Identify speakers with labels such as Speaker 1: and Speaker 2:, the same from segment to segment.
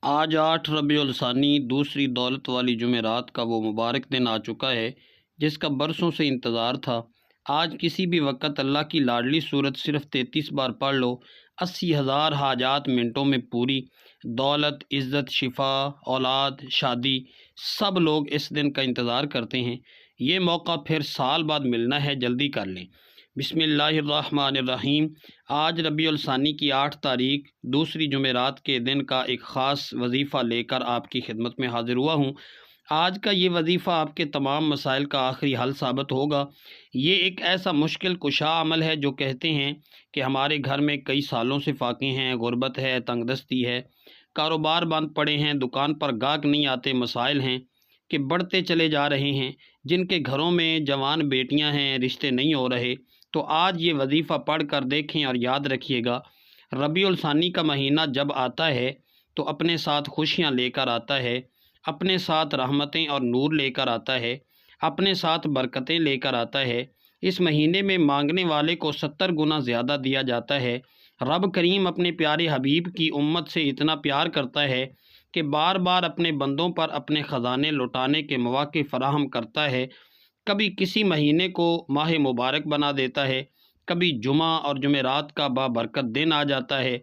Speaker 1: آج 8 ربیع الثانی دوسری دولت والی جمعرات کا وہ مبارک دن آ چکا ہے جس کا برسوں سے انتظار تھا۔ آج کسی بھی وقت اللہ کی لاڈلی صورت صرف 33 بار پڑھ لو، 80,000 حاجات منٹوں میں پوری۔ دولت، عزت، شفا، اولاد، شادی، سب لوگ اس دن کا انتظار کرتے ہیں۔ یہ موقع پھر سال بعد ملنا ہے، جلدی کر لیں۔ بسم اللہ الرحمن الرحیم۔ آج ربیع الثانی کی 8 تاریخ دوسری جمعرات کے دن کا ایک خاص وظیفہ لے کر آپ کی خدمت میں حاضر ہوا ہوں۔ آج کا یہ وظیفہ آپ کے تمام مسائل کا آخری حل ثابت ہوگا۔ یہ ایک ایسا مشکل کشا عمل ہے جو کہتے ہیں کہ ہمارے گھر میں کئی سالوں سے فاقے ہیں، غربت ہے، تنگ دستی ہے، کاروبار بند پڑے ہیں، دکان پر گاہک نہیں آتے، مسائل ہیں کہ بڑھتے چلے جا رہے ہیں، جن کے گھروں میں جوان بیٹیاں ہیں، رشتے نہیں ہو رہے۔ تو آج یہ وظیفہ پڑھ کر دیکھیں اور یاد رکھیے گا، ربیع الثانی کا مہینہ جب آتا ہے تو اپنے ساتھ خوشیاں لے کر آتا ہے، اپنے ساتھ رحمتیں اور نور لے کر آتا ہے، اپنے ساتھ برکتیں لے کر آتا ہے۔ اس مہینے میں مانگنے والے کو 70 گنا زیادہ دیا جاتا ہے۔ رب کریم اپنے پیارے حبیب کی امت سے اتنا پیار کرتا ہے کہ بار بار اپنے بندوں پر اپنے خزانے لوٹانے کے مواقع فراہم کرتا ہے۔ کبھی کسی مہینے کو ماہ مبارک بنا دیتا ہے، کبھی جمعہ اور جمعرات کا بابرکت دن آ جاتا ہے،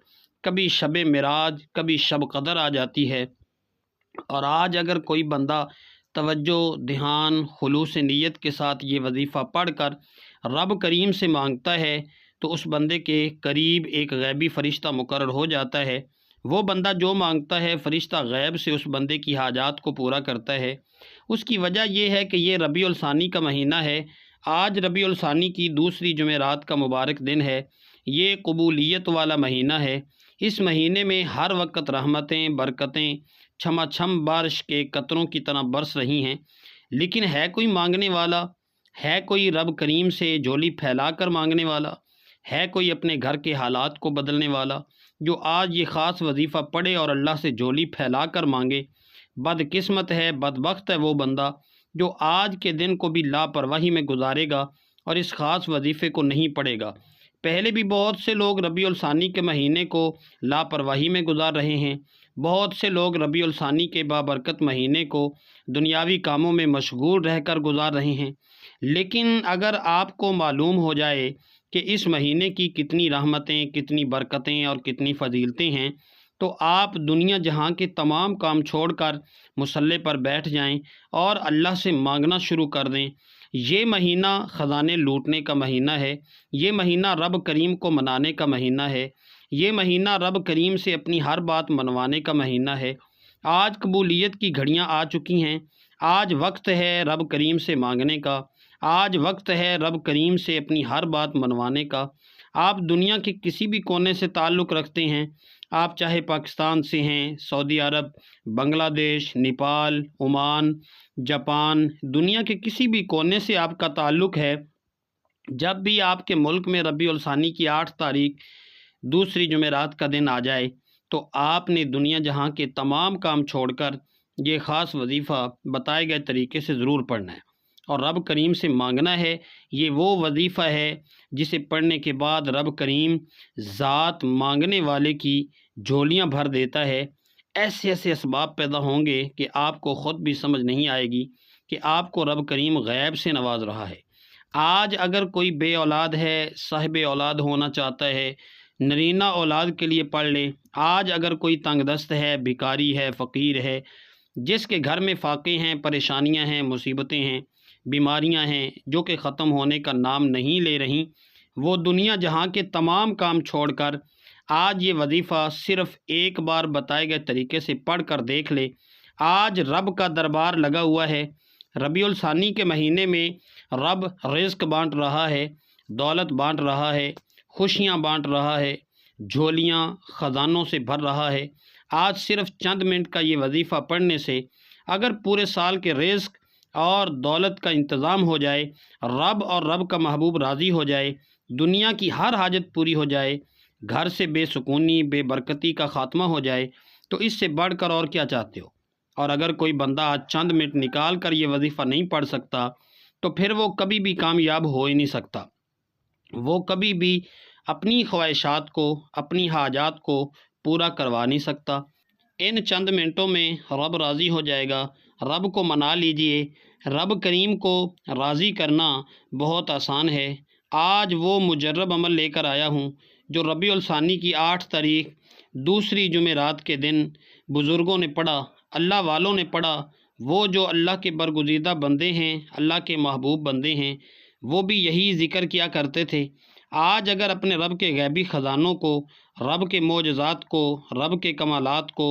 Speaker 1: کبھی شب معراج، کبھی شب قدر آ جاتی ہے۔ اور آج اگر کوئی بندہ توجہ، دھیان، خلوص نیت کے ساتھ یہ وظیفہ پڑھ کر رب کریم سے مانگتا ہے تو اس بندے کے قریب ایک غیبی فرشتہ مقرر ہو جاتا ہے۔ وہ بندہ جو مانگتا ہے، فرشتہ غیب سے اس بندے کی حاجات کو پورا کرتا ہے۔ اس کی وجہ یہ ہے کہ یہ ربیع الثانی کا مہینہ ہے۔ آج ربیع الثانی کی دوسری جمعرات کا مبارک دن ہے۔ یہ قبولیت والا مہینہ ہے۔ اس مہینے میں ہر وقت رحمتیں، برکتیں چھما چھم بارش کے قطروں کی طرح برس رہی ہیں۔ لیکن ہے کوئی مانگنے والا؟ ہے کوئی رب کریم سے جھولی پھیلا کر مانگنے والا؟ ہے کوئی اپنے گھر کے حالات کو بدلنے والا جو آج یہ خاص وظیفہ پڑھے اور اللہ سے جھولی پھیلا کر مانگے؟ بدقسمت ہے، بدبخت ہے وہ بندہ جو آج کے دن کو بھی لاپرواہی میں گزارے گا اور اس خاص وظیفے کو نہیں پڑھے گا۔ پہلے بھی بہت سے لوگ ربیع الثانی کے مہینے کو لاپرواہی میں گزار رہے ہیں۔ بہت سے لوگ ربیع الثانی کے بابرکت مہینے کو دنیاوی کاموں میں مشغول رہ کر گزار رہے ہیں۔ لیکن اگر آپ کو معلوم ہو جائے کہ اس مہینے کی کتنی رحمتیں، کتنی برکتیں اور کتنی فضیلتیں ہیں، تو آپ دنیا جہاں کے تمام کام چھوڑ کر مصلی پر بیٹھ جائیں اور اللہ سے مانگنا شروع کر دیں۔ یہ مہینہ خزانے لوٹنے کا مہینہ ہے۔ یہ مہینہ رب کریم کو منانے کا مہینہ ہے۔ یہ مہینہ رب کریم سے اپنی ہر بات منوانے کا مہینہ ہے۔ آج قبولیت کی گھڑیاں آ چکی ہیں۔ آج وقت ہے رب کریم سے مانگنے کا۔ آج وقت ہے رب کریم سے اپنی ہر بات منوانے کا۔ آپ دنیا کے کسی بھی کونے سے تعلق رکھتے ہیں، آپ چاہے پاکستان سے ہیں، سعودی عرب، بنگلہ دیش، نیپال، عمان، جاپان، دنیا کے کسی بھی کونے سے آپ کا تعلق ہے، جب بھی آپ کے ملک میں ربیع الثانی کی 8 تاریخ دوسری جمعرات کا دن آ جائے تو آپ نے دنیا جہاں کے تمام کام چھوڑ کر یہ خاص وظیفہ بتائے گئے طریقے سے ضرور پڑھنا ہے اور رب کریم سے مانگنا ہے۔ یہ وہ وظیفہ ہے جسے پڑھنے کے بعد رب کریم ذات مانگنے والے کی جھولیاں بھر دیتا ہے۔ ایسے ایسے اسباب پیدا ہوں گے کہ آپ کو خود بھی سمجھ نہیں آئے گی کہ آپ کو رب کریم غیب سے نواز رہا ہے۔ آج اگر کوئی بے اولاد ہے، صاحب اولاد ہونا چاہتا ہے، نرینہ اولاد کے لیے پڑھ لے۔ آج اگر کوئی تنگ دست ہے، بھکاری ہے، فقیر ہے، جس کے گھر میں فاقے ہیں، پریشانیاں ہیں، مصیبتیں ہیں، بیماریاں ہیں جو کہ ختم ہونے کا نام نہیں لے رہیں، وہ دنیا جہاں کے تمام کام چھوڑ کر آج یہ وظیفہ صرف ایک بار بتائے گئے طریقے سے پڑھ کر دیکھ لے۔ آج رب کا دربار لگا ہوا ہے۔ ربیع الثانی کے مہینے میں رب رزق بانٹ رہا ہے، دولت بانٹ رہا ہے، خوشیاں بانٹ رہا ہے، جھولیاں خزانوں سے بھر رہا ہے۔ آج صرف چند منٹ کا یہ وظیفہ پڑھنے سے اگر پورے سال کے رزق اور دولت کا انتظام ہو جائے، رب اور رب کا محبوب راضی ہو جائے، دنیا کی ہر حاجت پوری ہو جائے، گھر سے بے سکونی، بے برکتی کا خاتمہ ہو جائے، تو اس سے بڑھ کر اور کیا چاہتے ہو؟ اور اگر کوئی بندہ آج چند منٹ نکال کر یہ وظیفہ نہیں پڑھ سکتا تو پھر وہ کبھی بھی کامیاب ہو ہی نہیں سکتا۔ وہ کبھی بھی اپنی خواہشات کو، اپنی حاجات کو پورا کروا نہیں سکتا۔ ان چند منٹوں میں رب راضی ہو جائے گا۔ رب کو منا لیجئے۔ رب کریم کو راضی کرنا بہت آسان ہے۔ آج وہ مجرب عمل لے کر آیا ہوں جو ربیع الثانی کی 8 تاریخ دوسری جمعرات کے دن بزرگوں نے پڑھا، اللہ والوں نے پڑھا۔ وہ جو اللہ کے برگزیدہ بندے ہیں، اللہ کے محبوب بندے ہیں، وہ بھی یہی ذکر کیا کرتے تھے۔ آج اگر اپنے رب کے غیبی خزانوں کو، رب کے معجزات کو، رب کے کمالات کو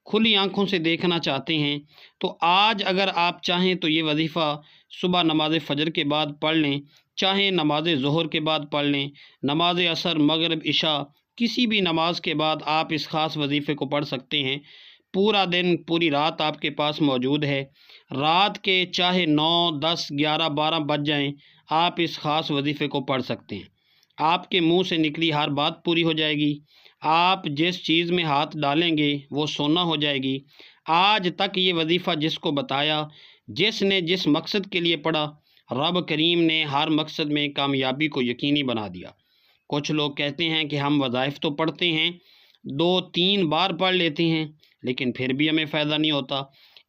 Speaker 1: کھلی آنکھوں سے دیکھنا چاہتے ہیں تو آج اگر آپ چاہیں تو یہ وظیفہ صبح نماز فجر کے بعد پڑھ لیں، چاہیں نماز ظہر کے بعد پڑھ لیں، نماز عصر، مغرب، عشاء، کسی بھی نماز کے بعد آپ اس خاص وظیفے کو پڑھ سکتے ہیں۔ پورا دن، پوری رات آپ کے پاس موجود ہے۔ رات کے چاہے 9، 10، 11، 12 بج جائیں، آپ اس خاص وظیفے کو پڑھ سکتے ہیں۔ آپ کے منہ سے نکلی ہر بات پوری ہو جائے گی۔ آپ جس چیز میں ہاتھ ڈالیں گے وہ سونا ہو جائے گی۔ آج تک یہ وظیفہ جس کو بتایا، جس نے جس مقصد کے لیے پڑھا، رب کریم نے ہر مقصد میں کامیابی کو یقینی بنا دیا۔ کچھ لوگ کہتے ہیں کہ ہم وظائف تو پڑھتے ہیں، 2-3 بار پڑھ لیتے ہیں، لیکن پھر بھی ہمیں فائدہ نہیں ہوتا۔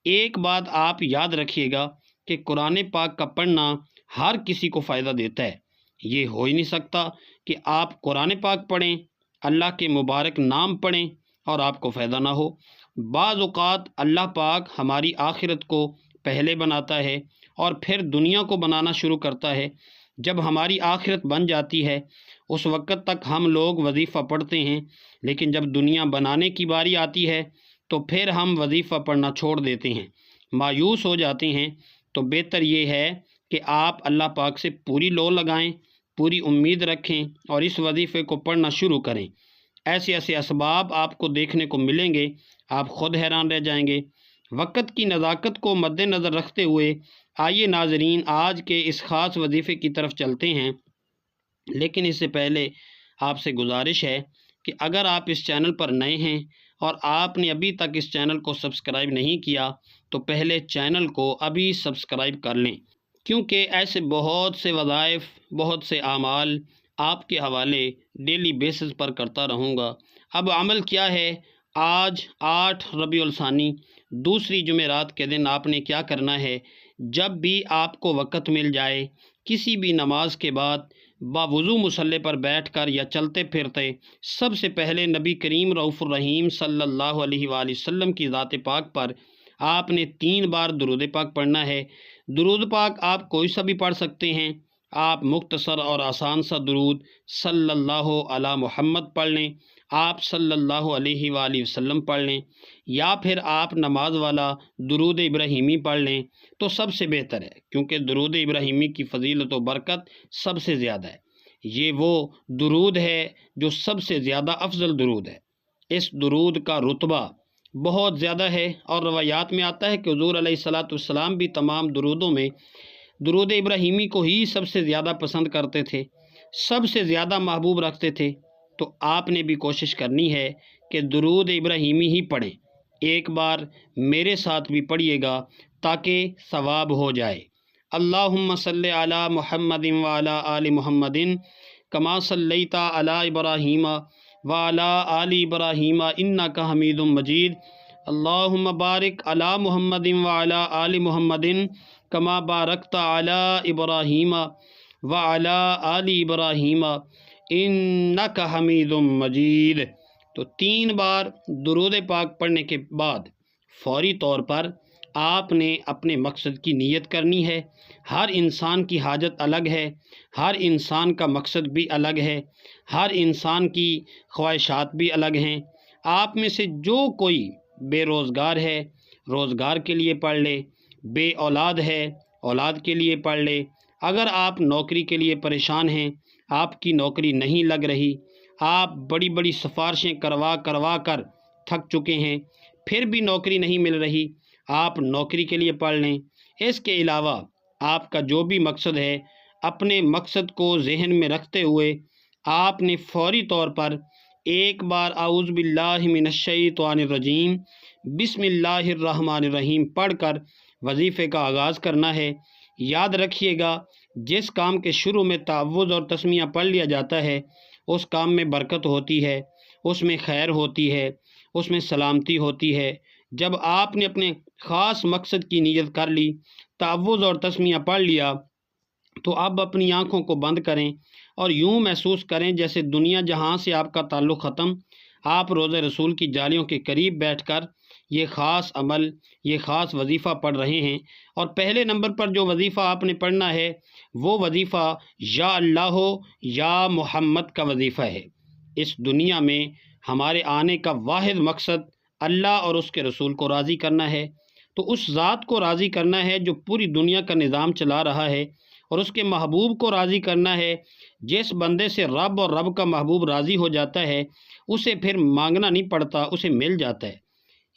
Speaker 1: ایک بات آپ یاد رکھیے گا کہ قرآن پاک کا پڑھنا ہر کسی کو فائدہ دیتا ہے۔ یہ ہو ہی نہیں سکتا کہ آپ قرآن پاک پڑھیں، اللہ کے مبارک نام پڑھیں اور آپ کو فائدہ نہ ہو۔ بعض اوقات اللہ پاک ہماری آخرت کو پہلے بناتا ہے اور پھر دنیا کو بنانا شروع کرتا ہے۔ جب ہماری آخرت بن جاتی ہے اس وقت تک ہم لوگ وظیفہ پڑھتے ہیں، لیکن جب دنیا بنانے کی باری آتی ہے تو پھر ہم وظیفہ پڑھنا چھوڑ دیتے ہیں، مایوس ہو جاتے ہیں۔ تو بہتر یہ ہے کہ آپ اللہ پاک سے پوری لو لگائیں، پوری امید رکھیں اور اس وظیفے کو پڑھنا شروع کریں۔ ایسے ایسے اسباب آپ کو دیکھنے کو ملیں گے، آپ خود حیران رہ جائیں گے۔ وقت کی نزاکت کو مد نظر رکھتے ہوئے آئیے ناظرین آج کے اس خاص وظیفے کی طرف چلتے ہیں، لیکن اس سے پہلے آپ سے گزارش ہے کہ اگر آپ اس چینل پر نئے ہیں اور آپ نے ابھی تک اس چینل کو سبسکرائب نہیں کیا تو پہلے چینل کو ابھی سبسکرائب کر لیں، کیونکہ ایسے بہت سے وظائف، بہت سے اعمال آپ کے حوالے ڈیلی بیسز پر کرتا رہوں گا۔ اب عمل کیا ہے؟ آج 8 ربیع الثانی دوسری جمعرات کے دن آپ نے کیا کرنا ہے؟ جب بھی آپ کو وقت مل جائے، کسی بھی نماز کے بعد باوضو مصلی پر بیٹھ کر یا چلتے پھرتے، سب سے پہلے نبی کریم رؤوف الرحیم صلی اللہ علیہ وآلہ وسلم کی ذات پاک پر آپ نے 3 بار درود پاک پڑھنا ہے۔ درود پاک آپ کوئی سا بھی پڑھ سکتے ہیں۔ آپ مختصر اور آسان سا درود صلی اللہ علی محمد پڑھ لیں، آپ صلی اللہ علیہ وآلہ وسلم پڑھ لیں، یا پھر آپ نماز والا درود ابراہیمی پڑھ لیں تو سب سے بہتر ہے، کیونکہ درود ابراہیمی کی فضیلت و برکت سب سے زیادہ ہے۔ یہ وہ درود ہے جو سب سے زیادہ افضل درود ہے۔ اس درود کا رتبہ بہت زیادہ ہے اور روایات میں آتا ہے کہ حضور علیہ الصلاۃ والسلام بھی تمام درودوں میں درود ابراہیمی کو ہی سب سے زیادہ پسند کرتے تھے، سب سے زیادہ محبوب رکھتے تھے۔ تو آپ نے بھی کوشش کرنی ہے کہ درود ابراہیمی ہی پڑھیں۔ ایک بار میرے ساتھ بھی پڑھیے گا تاکہ ثواب ہو جائے۔ اللہم صلی علی محمد وعلی آل محمد کما صلیت علی ابراہیم وعلی آل ابراہیم انک حمید مجید۔ اللہم بارک علی محمد وعلی آل محمد کما بارکت علی ابراہیم وعلی آل ابراہیم انک حمید مجید۔ تو 3 بار درود پاک پڑھنے کے بعد فوری طور پر آپ نے اپنے مقصد کی نیت کرنی ہے۔ ہر انسان کی حاجت الگ ہے، ہر انسان کا مقصد بھی الگ ہے، ہر انسان کی خواہشات بھی الگ ہیں۔ آپ میں سے جو کوئی بے روزگار ہے، روزگار کے لیے پڑھ لے، بے اولاد ہے، اولاد کے لیے پڑھ لے، اگر آپ نوکری کے لیے پریشان ہیں، آپ کی نوکری نہیں لگ رہی، آپ بڑی بڑی سفارشیں کروا کر تھک چکے ہیں، پھر بھی نوکری نہیں مل رہی، آپ نوکری کے لیے پڑھ لیں۔ اس کے علاوہ آپ کا جو بھی مقصد ہے، اپنے مقصد کو ذہن میں رکھتے ہوئے آپ نے فوری طور پر ایک بار اعوذ باللہ من الشیطان الرجیم بسم اللہ الرحمن الرحیم پڑھ کر وظیفے کا آغاز کرنا ہے۔ یاد رکھیے گا، جس کام کے شروع میں تعوذ اور تسمیہ پڑھ لیا جاتا ہے اس کام میں برکت ہوتی ہے، اس میں خیر ہوتی ہے، اس میں سلامتی ہوتی ہے۔ جب آپ نے اپنے خاص مقصد کی نیت کر لی، تعوذ اور تسمیہ پڑھ لیا، تو اب اپنی آنکھوں کو بند کریں اور یوں محسوس کریں جیسے دنیا جہاں سے آپ کا تعلق ختم، آپ روضہ رسول کی جالیوں کے قریب بیٹھ کر یہ خاص عمل، یہ خاص وظیفہ پڑھ رہے ہیں۔ اور پہلے نمبر پر جو وظیفہ آپ نے پڑھنا ہے وہ وظیفہ یا اللہ یا محمد کا وظیفہ ہے۔ اس دنیا میں ہمارے آنے کا واحد مقصد اللہ اور اس کے رسول کو راضی کرنا ہے، تو اس ذات کو راضی کرنا ہے جو پوری دنیا کا نظام چلا رہا ہے، اور اس کے محبوب کو راضی کرنا ہے۔ جس بندے سے رب اور رب کا محبوب راضی ہو جاتا ہے اسے پھر مانگنا نہیں پڑتا، اسے مل جاتا ہے۔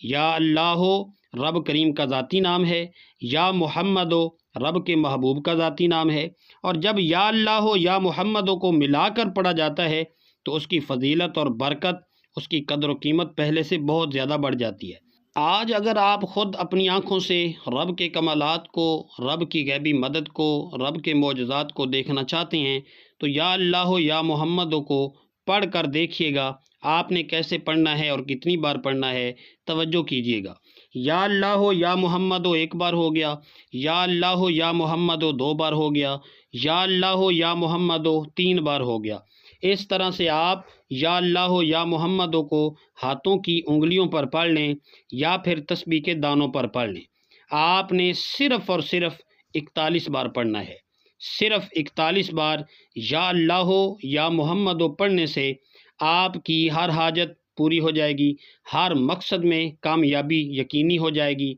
Speaker 1: یا اللہ ہو رب کریم کا ذاتی نام ہے، یا محمد ہو رب کے محبوب کا ذاتی نام ہے، اور جب یا اللہ ہو یا محمد ہو کو ملا کر پڑھا جاتا ہے تو اس کی فضیلت اور برکت، اس کی قدر و قیمت پہلے سے بہت زیادہ بڑھ جاتی ہے۔ آج اگر آپ خود اپنی آنکھوں سے رب کے کمالات کو، رب کی غیبی مدد کو، رب کے معجزات کو دیکھنا چاہتے ہیں تو یا اللہ یا محمد کو پڑھ کر دیکھیے گا آپ نے کیسے پڑھنا ہے اور کتنی بار پڑھنا ہے، توجہ کیجیے گا۔ یا اللہ یا محمد ایک بار ہو گیا، یا اللہ یا محمد 2 بار ہو گیا، یا اللہ یا محمد 3 بار ہو گیا۔ اس طرح سے آپ یا اللہ یا محمد کو ہاتھوں کی انگلیوں پر پڑھ لیں یا پھر تسبیح کے دانوں پر پڑھ لیں۔ آپ نے صرف اور صرف 41 بار پڑھنا ہے۔ صرف 41 بار یا اللہ یا محمد پڑھنے سے آپ کی ہر حاجت پوری ہو جائے گی، ہر مقصد میں کامیابی یقینی ہو جائے گی۔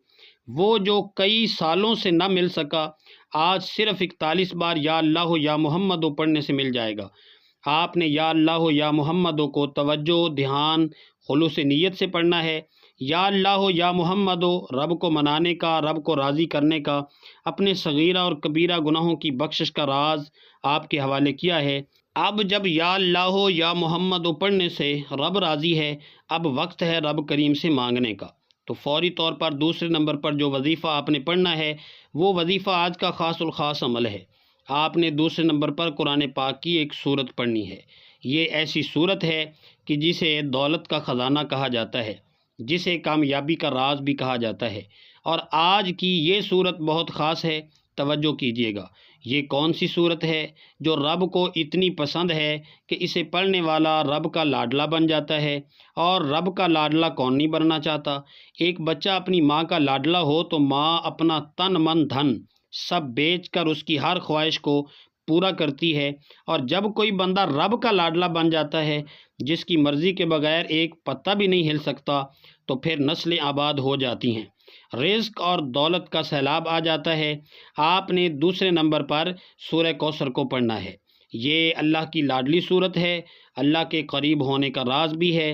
Speaker 1: وہ جو کئی سالوں سے نہ مل سکا، آج صرف 41 بار یا اللہ یا محمد پڑھنے سے مل جائے گا۔ آپ نے یا اللہ یا محمد کو توجہ، دھیان، خلوص نیت سے پڑھنا ہے۔ یا اللہ یا محمد رب کو منانے کا، رب کو راضی کرنے کا، اپنے صغیرہ اور کبیرہ گناہوں کی بخشش کا راز آپ کے حوالے کیا ہے۔ اب جب یا اللہ یا محمد پڑھنے سے رب راضی ہے، اب وقت ہے رب کریم سے مانگنے کا۔ تو فوری طور پر دوسرے نمبر پر جو وظیفہ آپ نے پڑھنا ہے وہ وظیفہ آج کا خاص الخاص عمل ہے۔ آپ نے دوسرے نمبر پر قرآن پاک کی ایک سورت پڑھنی ہے۔ یہ ایسی سورت ہے کہ جسے دولت کا خزانہ کہا جاتا ہے، جسے کامیابی کا راز بھی کہا جاتا ہے، اور آج کی یہ سورت بہت خاص ہے، توجہ کیجیے گا۔ یہ کون سی سورت ہے جو رب کو اتنی پسند ہے کہ اسے پڑھنے والا رب کا لاڈلا بن جاتا ہے؟ اور رب کا لاڈلا کون نہیں بننا چاہتا؟ ایک بچہ اپنی ماں کا لاڈلا ہو تو ماں اپنا تن من دھن سب بیچ کر اس کی ہر خواہش کو پورا کرتی ہے، اور جب کوئی بندہ رب کا لاڈلا بن جاتا ہے جس کی مرضی کے بغیر ایک پتا بھی نہیں ہل سکتا، تو پھر نسلیں آباد ہو جاتی ہیں، رزق اور دولت کا سیلاب آ جاتا ہے۔ آپ نے دوسرے نمبر پر سورہ کوثر کو پڑھنا ہے۔ یہ اللہ کی لاڈلی صورت ہے، اللہ کے قریب ہونے کا راز بھی ہے،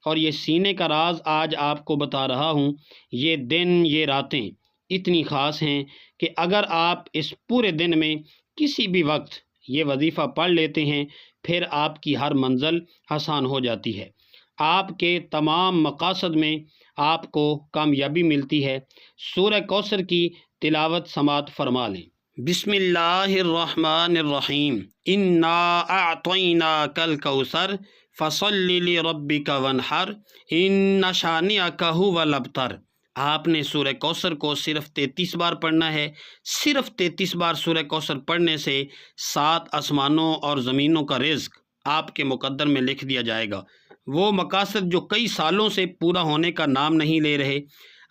Speaker 1: اور یہ سینے کا راز آج آپ کو بتا رہا ہوں۔ یہ دن، یہ راتیں اتنی خاص ہیں کہ اگر آپ اس پورے دن میں کسی بھی وقت یہ وظیفہ پڑھ لیتے ہیں پھر آپ کی ہر منزل آسان ہو جاتی ہے، آپ کے تمام مقاصد میں آپ کو کامیابی ملتی ہے۔ سورہ کوثر کی تلاوت سماعت فرما لیں۔ بسم اللہ الرحمن الرحیم۔ انا اعطیناک الکوثر فصل لربک وانحر ان شانئک ھو الابتر۔ آپ نے سورہ کوثر کو صرف 33 بار پڑھنا ہے۔ صرف 33 بار سورہ کوثر پڑھنے سے 7 آسمانوں اور زمینوں کا رزق آپ کے مقدر میں لکھ دیا جائے گا۔ وہ مقاصد جو کئی سالوں سے پورا ہونے کا نام نہیں لے رہے،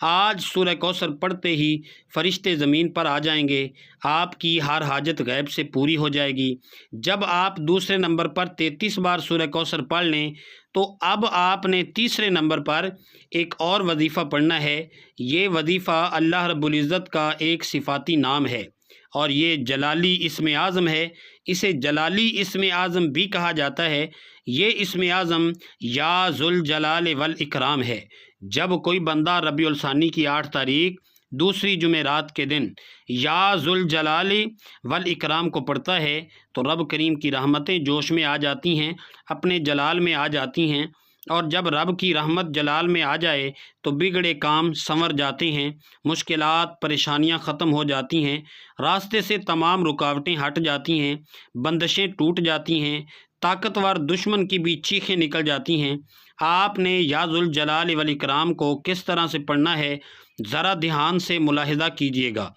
Speaker 1: آج سورہ کوثر پڑھتے ہی فرشتے زمین پر آ جائیں گے، آپ کی ہر حاجت غیب سے پوری ہو جائے گی۔ جب آپ دوسرے نمبر پر 33 بار سورہ کوثر پڑھ لیں تو اب آپ نے تیسرے نمبر پر ایک اور وظیفہ پڑھنا ہے۔ یہ وظیفہ اللہ رب العزت کا ایک صفاتی نام ہے، اور یہ جلالی اسم اعظم ہے۔ اسے جلالی اسم اعظم بھی کہا جاتا ہے۔ یہ اسم اعظم یا ذوالجلال والاکرام ہے۔ جب کوئی بندہ ربیع الثانی کی 8 تاریخ دوسری جمعرات کے دن یا ذوالجلال والاکرام کو پڑھتا ہے تو رب کریم کی رحمتیں جوش میں آ جاتی ہیں، اپنے جلال میں آ جاتی ہیں، اور جب رب کی رحمت جلال میں آ جائے تو بگڑے کام سنور جاتے ہیں، مشکلات پریشانیاں ختم ہو جاتی ہیں، راستے سے تمام رکاوٹیں ہٹ جاتی ہیں، بندشیں ٹوٹ جاتی ہیں، طاقتور دشمن کی بھی چیخیں نکل جاتی ہیں۔ آپ نے یا ذوالجلال والاکرام کو کس طرح سے پڑھنا ہے ذرا دھیان سے ملاحظہ کیجیے گا۔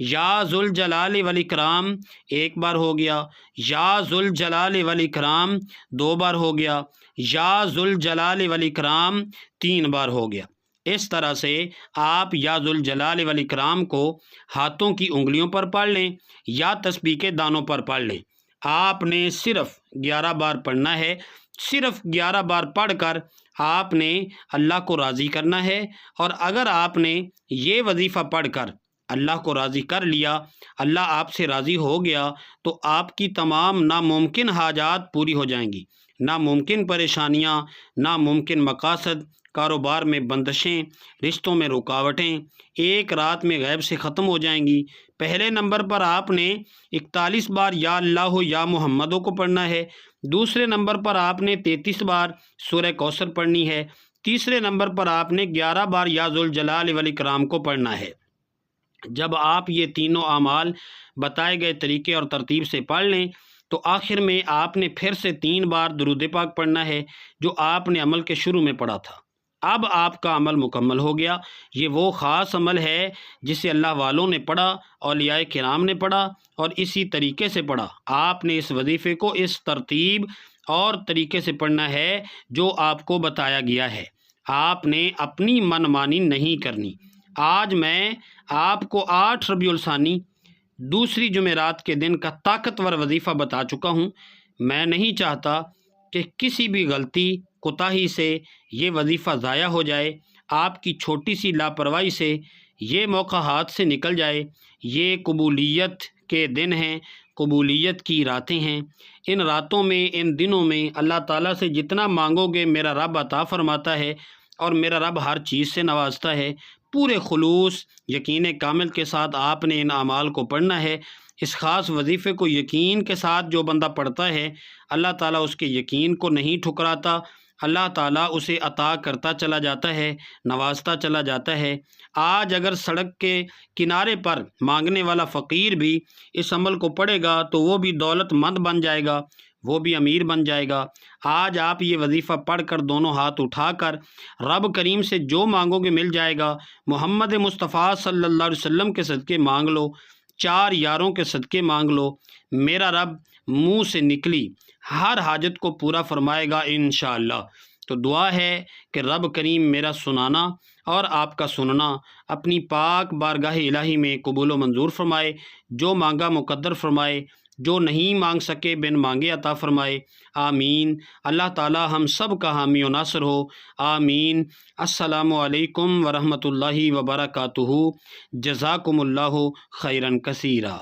Speaker 1: یا ذوالجلال والاکرام ایک بار ہو گیا، یا ذوالجلال والاکرام دو بار ہو گیا، یا ذوالجلال والاکرام تین بار ہو گیا۔ اس طرح سے آپ یا ذوالجلال والاکرام کو ہاتھوں کی انگلیوں پر پڑھ لیں یا تسبیح کے دانوں پر پڑھ لیں۔ آپ نے صرف 11 بار پڑھنا ہے۔ صرف 11 بار پڑھ کر آپ نے اللہ کو راضی کرنا ہے، اور اگر آپ نے یہ وظیفہ پڑھ کر اللہ کو راضی کر لیا، اللہ آپ سے راضی ہو گیا، تو آپ کی تمام ناممکن حاجات پوری ہو جائیں گی۔ ناممکن پریشانیاں، ناممکن مقاصد، کاروبار میں بندشیں، رشتوں میں رکاوٹیں ایک رات میں غیب سے ختم ہو جائیں گی۔ پہلے نمبر پر آپ نے 41 بار یا اللہ یا محمدوں کو پڑھنا ہے۔ دوسرے نمبر پر آپ نے 33 بار سورہ کوثر پڑھنی ہے۔ تیسرے نمبر پر آپ نے 11 بار یا ذوالجلال والاکرام کو پڑھنا ہے۔ جب آپ یہ تینوں اعمال بتائے گئے طریقے اور ترتیب سے پڑھ لیں تو آخر میں آپ نے پھر سے 3 بار درود پاک پڑھنا ہے جو آپ نے عمل کے شروع میں پڑھا تھا۔ اب آپ کا عمل مکمل ہو گیا۔ یہ وہ خاص عمل ہے جسے اللہ والوں نے پڑھا، اولیاء کرام نے پڑھا اور اسی طریقے سے پڑھا۔ آپ نے اس وظیفے کو اس ترتیب اور طریقے سے پڑھنا ہے جو آپ کو بتایا گیا ہے۔ آپ نے اپنی من مانی نہیں کرنی۔ آج میں آپ کو 8 ربیع الثانی دوسری جمعرات کے دن کا طاقتور وظیفہ بتا چکا ہوں۔ میں نہیں چاہتا کہ کسی بھی غلطی کوتاہی سے یہ وظیفہ ضائع ہو جائے، آپ کی چھوٹی سی لاپرواہی سے یہ موقع ہاتھ سے نکل جائے۔ یہ قبولیت کے دن ہیں، قبولیت کی راتیں ہیں۔ ان راتوں میں، ان دنوں میں اللہ تعالیٰ سے جتنا مانگو گے میرا رب عطا فرماتا ہے، اور میرا رب ہر چیز سے نوازتا ہے۔ پورے خلوص، یقین کامل کے ساتھ آپ نے ان اعمال کو پڑھنا ہے۔ اس خاص وظیفے کو یقین کے ساتھ جو بندہ پڑھتا ہے، اللہ تعالیٰ اس کے یقین کو نہیں ٹھکراتا، اللہ تعالیٰ اسے عطا کرتا چلا جاتا ہے، نوازتا چلا جاتا ہے۔ آج اگر سڑک کے کنارے پر مانگنے والا فقیر بھی اس عمل کو پڑھے گا تو وہ بھی دولت مند بن جائے گا، وہ بھی امیر بن جائے گا۔ آج آپ یہ وظیفہ پڑھ کر دونوں ہاتھ اٹھا کر رب کریم سے جو مانگو گے مل جائے گا۔ محمد مصطفیٰ صلی اللہ علیہ وسلم کے صدقے مانگ لو، 4 یاروں کے صدقے مانگ لو، میرا رب منہ سے نکلی ہر حاجت کو پورا فرمائے گا انشاءاللہ۔ تو دعا ہے کہ رب کریم میرا سنانا اور آپ کا سننا اپنی پاک بارگاہ الہی میں قبول و منظور فرمائے، جو مانگا مقدر فرمائے، جو نہیں مانگ سکے بن مانگے عطا فرمائے، آمین۔ اللہ تعالی ہم سب کا حامی و ناصر ہو، آمین۔ السلام علیکم ورحمۃ اللہ وبرکاتہ۔ جزاکم اللہ خیرا کثیرا۔